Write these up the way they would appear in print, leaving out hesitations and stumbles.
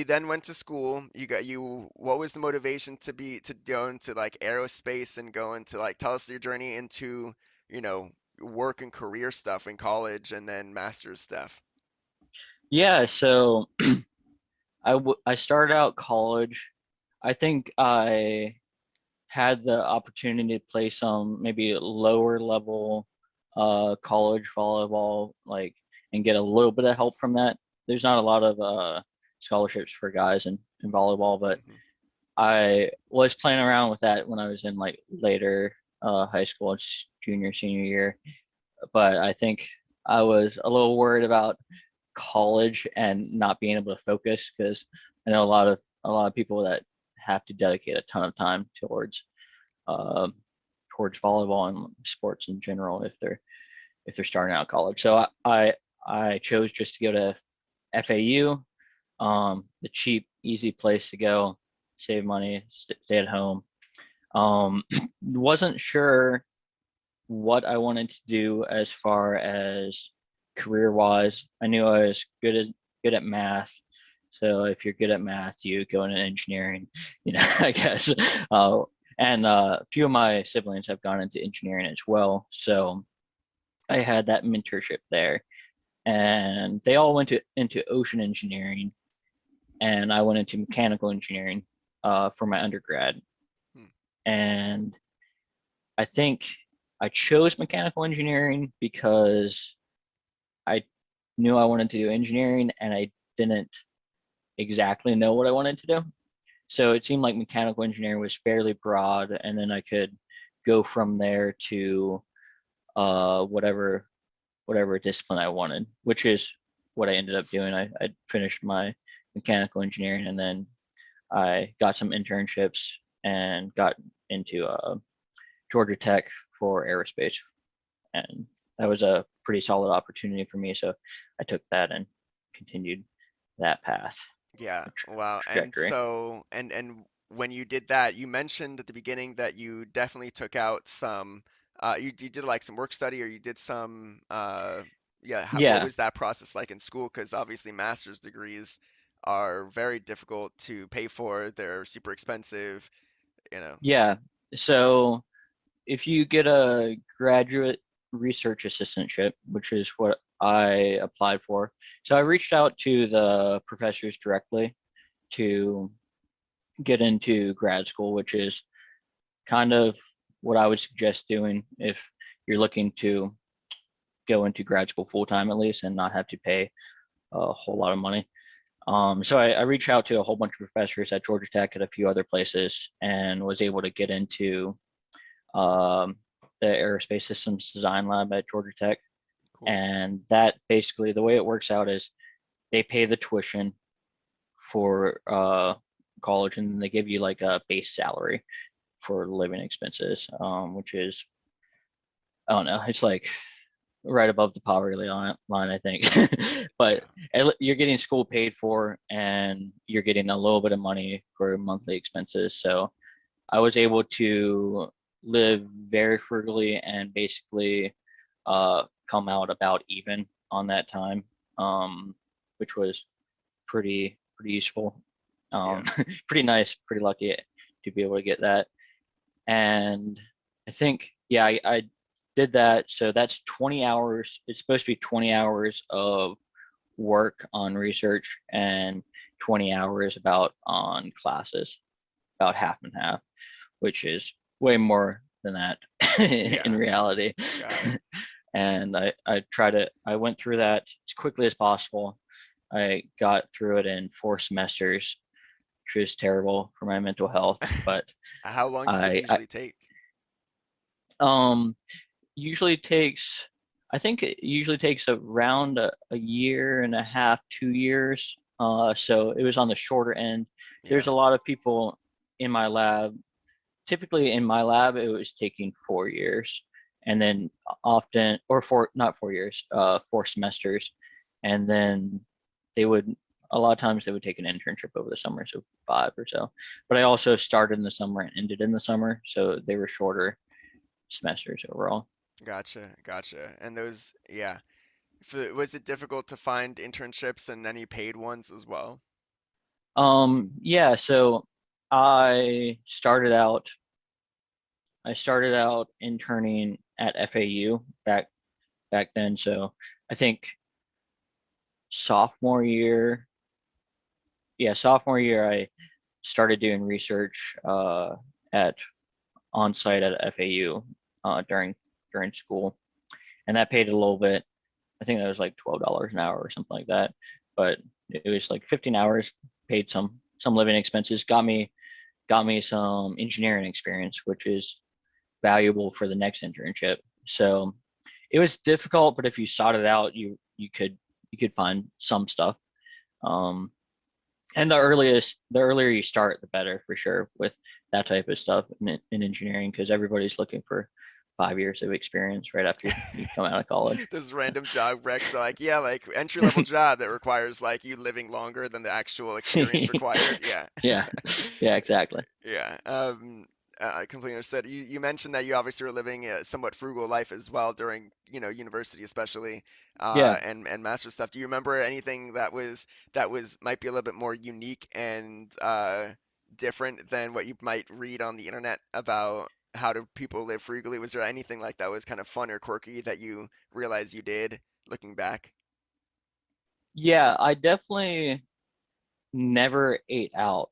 then went to school. What was the motivation to go into like aerospace and go into like tell us your journey into, you know, work and career stuff in college and then master's stuff. Yeah, so I started out college. I think I had the opportunity to play some maybe lower level college volleyball, like, and get a little bit of help from that. There's not a lot of scholarships for guys in volleyball, but Hmm. I was playing around with that when I was in like later high school, junior, senior year. But I think I was a little worried about college and not being able to focus, because I know a lot of people that have to dedicate a ton of time uh, towards volleyball and sports in general if they're starting out college. So I chose just to go to FAU, the cheap, easy place to go, save money, stay at home. Wasn't sure what I wanted to do as far as career wise. I knew I was good at math. So if you're good at math, you go into engineering, I guess. Uh, and a few of my siblings have gone into engineering as well. So I had that mentorship there. And they all went into ocean engineering, and I went into mechanical engineering for my undergrad. Hmm. And I think I chose mechanical engineering because I knew I wanted to do engineering and I didn't exactly know what I wanted to do. So it seemed like mechanical engineering was fairly broad, and then I could go from there to whatever discipline I wanted, which is what I ended up doing. I finished my mechanical engineering, and then I got some internships and got into Georgia Tech for aerospace, and that was a pretty solid opportunity for me. So I took that and continued that path Yeah, or wow. And trajectory. so and when you did that, you mentioned at the beginning that you definitely took out some you did like some work study or you did some yeah, what Yeah, was that process like in school? Because obviously master's degrees are very difficult to pay for. They're super expensive, you know. yeah. So if you get a graduate research assistantship, which is what I applied for, so I reached out to the professors directly to get into grad school, which is kind of what I would suggest doing if you're looking to go into grad school full time at least and not have to pay a whole lot of money. So I reached out to a whole bunch of professors at Georgia Tech and a few other places and was able to get into um, the Aerospace Systems Design Lab at Georgia Tech. Cool. And that basically, the way it works out is they pay the tuition for college, and they give you like a base salary for living expenses, which is, I don't know, it's like right above the poverty line, I think. But Yeah. you're getting school paid for, and you're getting a little bit of money for monthly expenses. So I was able to live very frugally and basically come out about even on that time, which was pretty useful, Yeah. um, pretty nice, pretty lucky to be able to get that. And I think, yeah, I did that. So that's 20 hours. It's supposed to be 20 hours of work on research and 20 hours about on classes, about half and half, which is way more than that in Yeah. reality. Got it. And I went through that as quickly as possible. I got through it in 4 semesters, which was terrible for my mental health, but How long does it I usually take? um usually takes I think it usually takes around a year and a half, 2 years. So it was on the shorter end. Yeah. There's a lot of people in my lab. Typically in my lab, it was taking 4 years, and then often, or four, not 4 years, 4 semesters, and then they would, a lot of times they would take an internship over the summer, so 5 or so. But I also started in the summer and ended in the summer, so they were shorter semesters overall. Gotcha. Gotcha. And those, yeah. Was it difficult to find internships and any paid ones as well? Yeah, so I started out I started out interning at FAU back then. So I think sophomore year, yeah, sophomore year I started doing research at on site at FAU during school, and that paid a little bit. I think that was like $12 an hour or something like that. But it was like 15 hours, paid some living expenses, got me some engineering experience, which is valuable for the next internship. So it was difficult, but if you sought it out, you could find some stuff. Um, and the earlier you start, the better for sure with that type of stuff in engineering, because everybody's looking for 5 years of experience right after you come out of college. This random job recs like, yeah, like entry level job that requires like you living longer than the actual experience required. Yeah. Yeah, yeah, exactly. Yeah. I completely understood. You mentioned that you obviously were living a somewhat frugal life as well during, university especially, Yeah, and master stuff. Do you remember anything that was might be a little bit more unique and different than what you might read on the internet about how do people live frugally? Was there anything like that was kind of fun or quirky that you realize you did looking back? yeah, I definitely never ate out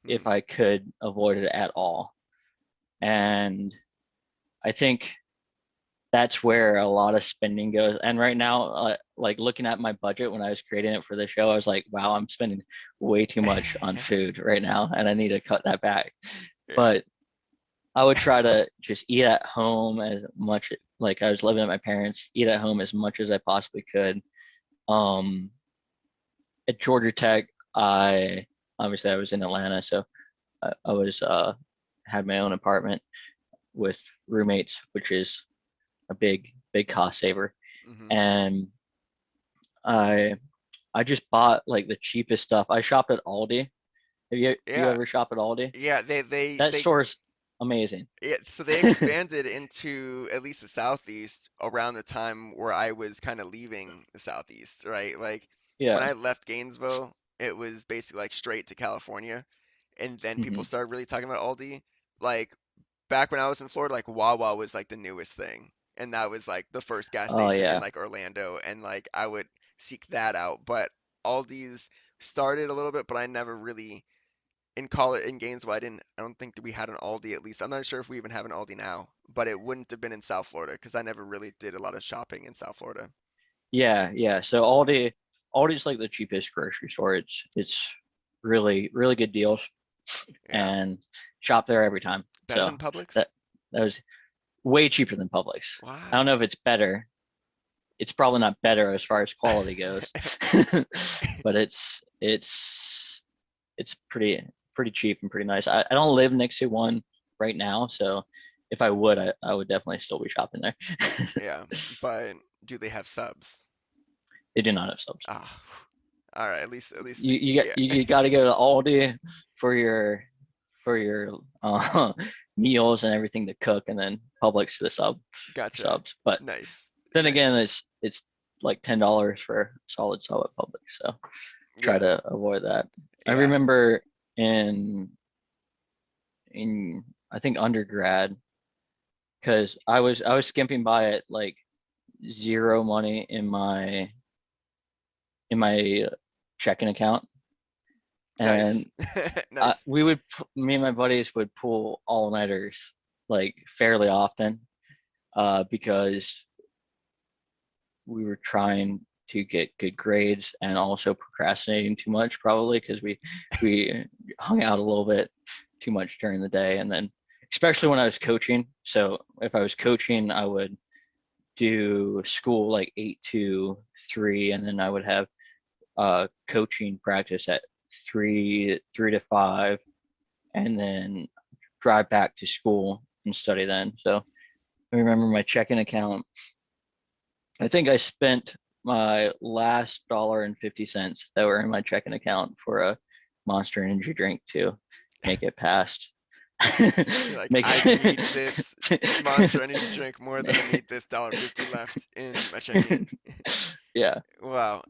if Hmm. I could avoid it at all. And I think that's where a lot of spending goes. And right now, like looking at my budget when I was creating it for the show, I was like, wow, I'm spending way too much on food right now, and I need to cut that back. Yeah. But I would try to just eat at home as much, like I was living at my parents, eat at home as much as I possibly could. Um, at Georgia Tech, I obviously I was in Atlanta, so I was had my own apartment with roommates, which is a big cost saver. Hmm. And I I just bought like the cheapest stuff. I shopped at Aldi. Do you Yeah. ever shop at Aldi? Yeah. That store's amazing. Yeah, so they expanded into at least the Southeast around the time where I was kind of leaving the Southeast, right? Like when Yeah. I left Gainesville, it was basically like straight to California, and then people Hmm. started really talking about Aldi. Like back when I was in Florida, like Wawa was like the newest thing, and that was like the first gas Oh station in yeah. like Orlando, and like I would seek that out. But Aldi's started a little bit, but I never really in college in Gainesville, I don't think that we had an Aldi at least. I'm not sure if we even have an Aldi now, but it wouldn't have been in South Florida because I never really did a lot of shopping in South Florida. Yeah, yeah. So Aldi's like the cheapest grocery store. It's really good deals, Yeah. and shop there every time. Better So than Publix? that that was way cheaper than Publix. I don't know Wow. if it's better. It's probably not better as far as quality goes, but it's pretty cheap and pretty nice. I don't live next to one right now, so if I would, I would definitely still be shopping there. Yeah, but do they have subs? They do not have subs. Ah, all right. At least, You yeah. you got to go to Aldi for your meals and everything to cook, and then Publix to the Gotcha. subs. But Nice, then again, nice. it's like $10 for a solid sub at Publix, so try Yeah, to avoid that. I yeah. remember in in I think undergrad, because I was skimping by at like zero money in my checking account, and Nice, nice. me and my buddies would pull all-nighters like fairly often, because we were trying to get good grades and also procrastinating too much, probably because we hung out a little bit too much during the day, and then especially when I was coaching. So if I was coaching, I would do school like 8 to 3, and then I would have coaching practice at three to five, and then drive back to school and study then. So I remember my checking account. I think I spent my last $1.50 that were in my checking account for a Monster Energy drink to make it past. You're like, make I need this Monster Energy it. drink more than I need this $1.50 left in my checking. Yeah. Wow.